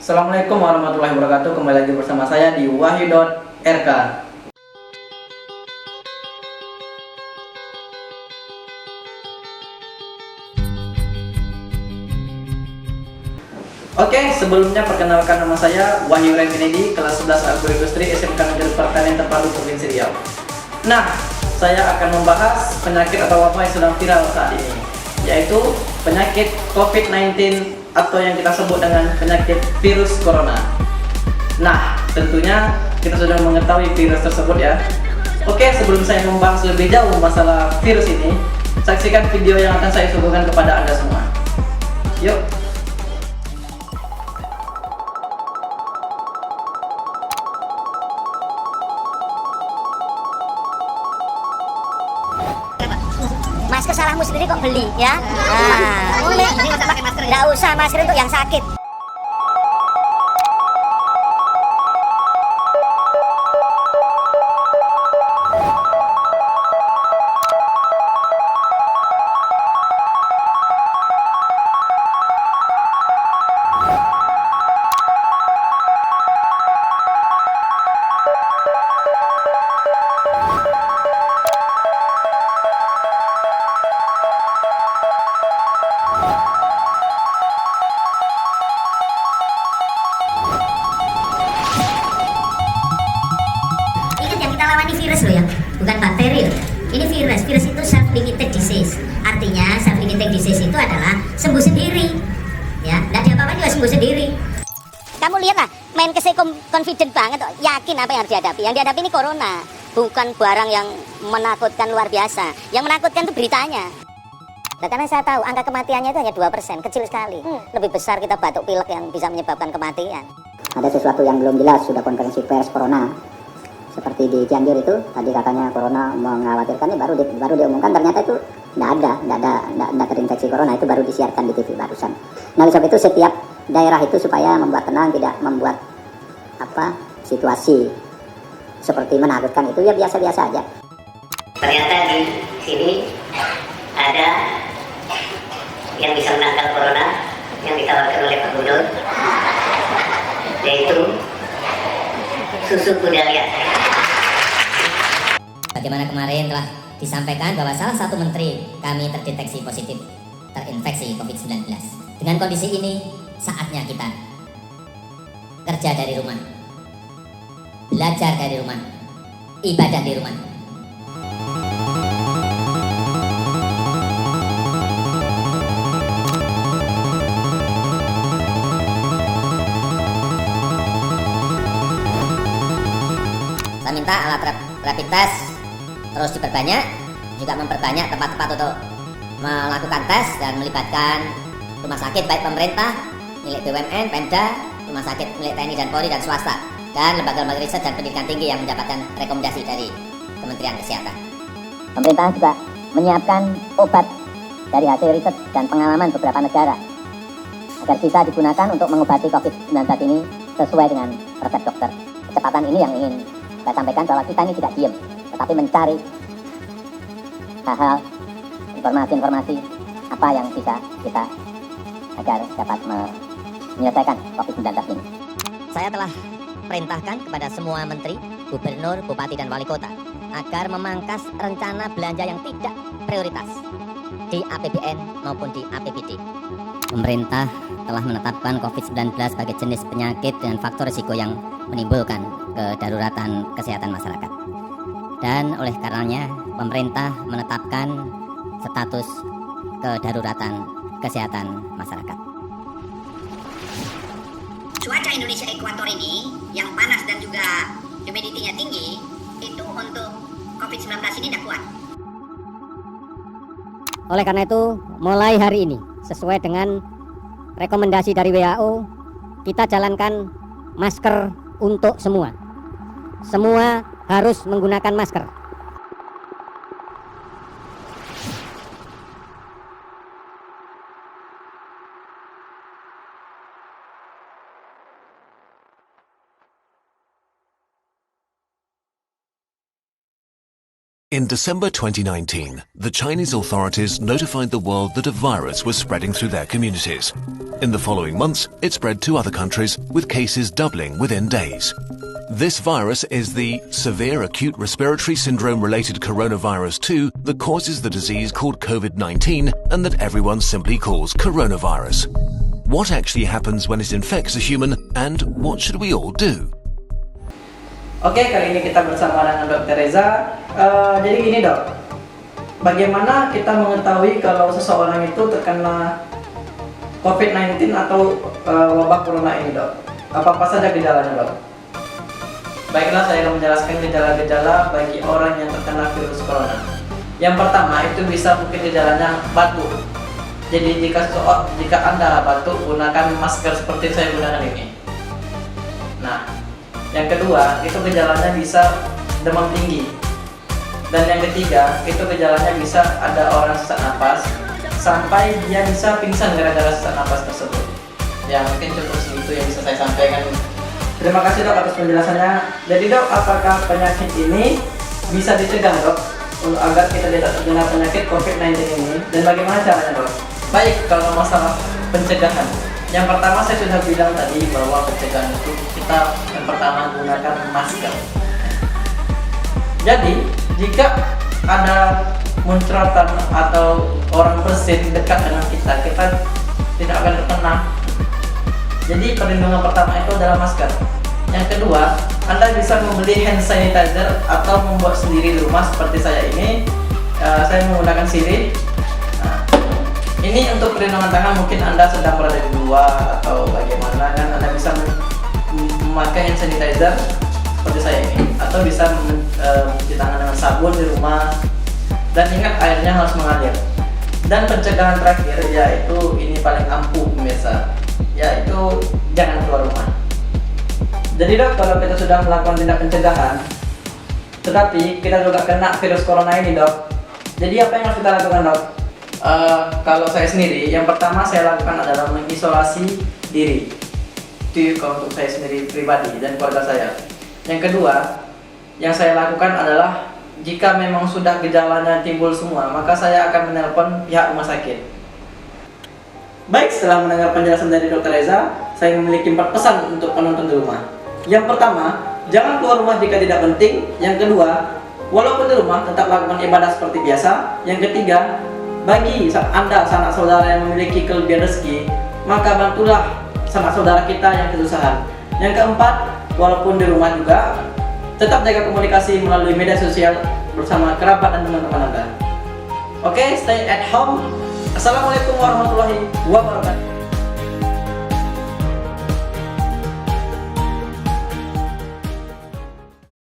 Assalamualaikum warahmatullahi wabarakatuh. Kembali lagi bersama saya di Wahyu.rk. Oke, sebelumnya perkenalkan nama saya Wahyu Kennedy, kelas 11 Agroindustri SMK Negeri Pertanian Terpadu Provinsi Riau. Nah, saya akan membahas penyakit atau wabah yang sedang viral saat ini, yaitu penyakit COVID-19 atau yang kita sebut dengan penyakit virus corona. Nah, tentunya kita sudah mengetahui virus tersebut ya. Oke, sebelum saya membahas lebih jauh masalah virus ini, saksikan video yang akan saya suguhkan kepada Anda semua. Yuk. Masker salahmu sendiri kok beli ya. Nggak usah masker untuk yang sakit. Ini virus loh ya, bukan bakteri loh. Ini virus. Virus itu self-limited disease. Artinya self-limited disease itu adalah sembuh sendiri. Ya, tidak diapa-apain juga sembuh sendiri. Kamu lihatlah, main confident banget, yakin apa yang harus dihadapi. Yang dihadapi ini corona, bukan barang yang menakutkan luar biasa. Yang menakutkan itu beritanya. Nah, karena saya tahu angka kematiannya itu hanya 2%, kecil sekali. Lebih besar kita batuk pilek yang bisa menyebabkan kematian. Ada sesuatu yang belum jelas, sudah konferensi pers corona. Seperti di Cianjur itu, tadi katanya corona mengkhawatirkan, baru diumumkan ternyata itu tidak terinfeksi corona, itu baru disiarkan di TV barusan. Nah, oleh sebab itu setiap daerah itu supaya membuat tenang, tidak membuat situasi seperti menakutkan itu ya biasa-biasa aja. Ternyata di sini ada yang bisa menangkal corona yang ditawarkan oleh Pak Gubernur, yaitu susu kuda liar. Bagaimana kemarin telah disampaikan bahwa salah satu menteri kami terdeteksi positif terinfeksi COVID-19. Dengan kondisi ini, saatnya kita kerja dari rumah, belajar dari rumah, ibadah di rumah. Saya minta alat rapid test terus diperbanyak, juga memperbanyak tempat-tempat untuk melakukan tes dan melibatkan rumah sakit baik pemerintah, milik BUMN, Pemda, rumah sakit milik TNI dan Polri dan swasta, dan lembaga-lembaga riset dan pendidikan tinggi yang mendapatkan rekomendasi dari Kementerian Kesehatan. Pemerintah juga menyiapkan obat dari hasil riset dan pengalaman beberapa negara agar bisa digunakan untuk mengobati COVID-19 ini sesuai dengan resep dokter. Kecepatan ini yang ingin saya sampaikan, bahwa kita ini tidak diam, tetapi mencari hal-hal, informasi-informasi apa yang bisa kita agar dapat menyelesaikan COVID-19 ini. Saya telah perintahkan kepada semua menteri, gubernur, bupati, dan wali kota agar memangkas rencana belanja yang tidak prioritas di APBN maupun di APBD. Pemerintah telah menetapkan COVID-19 sebagai jenis penyakit dengan faktor risiko yang menimbulkan kedaruratan kesehatan masyarakat. Dan oleh karenanya, pemerintah menetapkan status kedaruratan kesehatan masyarakat. Cuaca Indonesia ekuator ini yang panas dan juga humidity-nya tinggi, itu untuk COVID-19 ini tidak kuat. Oleh karena itu, mulai hari ini, sesuai dengan rekomendasi dari WHO, kita jalankan masker untuk semua. Semua harus menggunakan masker. In December 2019, the Chinese authorities notified the world that a virus was spreading through their communities. In the following months, it spread to other countries, with cases doubling within days. This virus is the severe acute respiratory syndrome-related coronavirus 2 that causes the disease called COVID-19 and that everyone simply calls coronavirus. What actually happens when it infects a human, and what should we all do? Oke, kali ini kita bersama dengan Dr. Reza. Jadi gini dok, bagaimana kita mengetahui kalau seseorang itu terkena COVID-19 atau wabah corona ini dok? Apa-apa saja gejalanya dok? Baiklah, saya akan menjelaskan gejala-gejala bagi orang yang terkena virus corona. Yang pertama itu bisa mungkin gejalanya batuk. Jadi jika Anda batuk, gunakan masker seperti saya gunakan ini. Nah, yang kedua, itu gejalanya bisa demam tinggi. Dan yang ketiga, itu gejalanya bisa ada orang sesak napas sampai dia bisa pingsan gara-gara sesak napas tersebut. Ya, mungkin cukup segitu yang bisa saya sampaikan. Terima kasih dok atas penjelasannya. Jadi dok, apakah penyakit ini bisa dicegah dok agar kita tidak terkena penyakit COVID-19 ini? Dan bagaimana caranya dok? Baik, kalau masalah pencegahan, yang pertama saya sudah bilang tadi bahwa pencegahan itu kita yang pertama gunakan masker. Jadi jika ada muncratan atau orang bersin dekat dengan kita tidak akan terkena. Jadi perlindungan pertama itu adalah masker. Yang kedua, Anda bisa membeli hand sanitizer atau membuat sendiri di rumah seperti saya ini. Saya menggunakan sirih. Ini untuk perlindungan tangan, mungkin Anda sedang berada di luar atau bagaimana kan, Anda bisa memakai hand sanitizer seperti saya ini, atau bisa mencuci tangan dengan sabun di rumah. Dan ingat, airnya harus mengalir. Dan pencegahan terakhir yaitu ini paling ampuh pemirsa, yaitu jangan keluar rumah. Jadi dok, kalau kita sudah melakukan tindak pencegahan, tetapi kita juga kena virus corona ini dok, jadi apa yang harus kita lakukan dok? Kalau saya sendiri, yang pertama saya lakukan adalah mengisolasi diri. Itu kalau untuk saya sendiri pribadi dan keluarga saya. Yang kedua, yang saya lakukan adalah jika memang sudah gejalanya timbul semua, maka saya akan menelpon pihak rumah sakit. Baik, setelah mendengar penjelasan dari Dr. Reza, saya memiliki 4 pesan untuk penonton di rumah. Yang pertama, jangan keluar rumah jika tidak penting. Yang kedua, walaupun di rumah tetap lakukan ibadah seperti biasa. Yang ketiga, bagi Anda sanak saudara yang memiliki kelebihan rezeki, maka bantulah sanak saudara kita yang kesusahan. Yang keempat, walaupun di rumah juga tetap jaga komunikasi melalui media sosial bersama kerabat dan teman-teman Anda. Oke, stay at home. Assalamualaikum warahmatullahi wabarakatuh.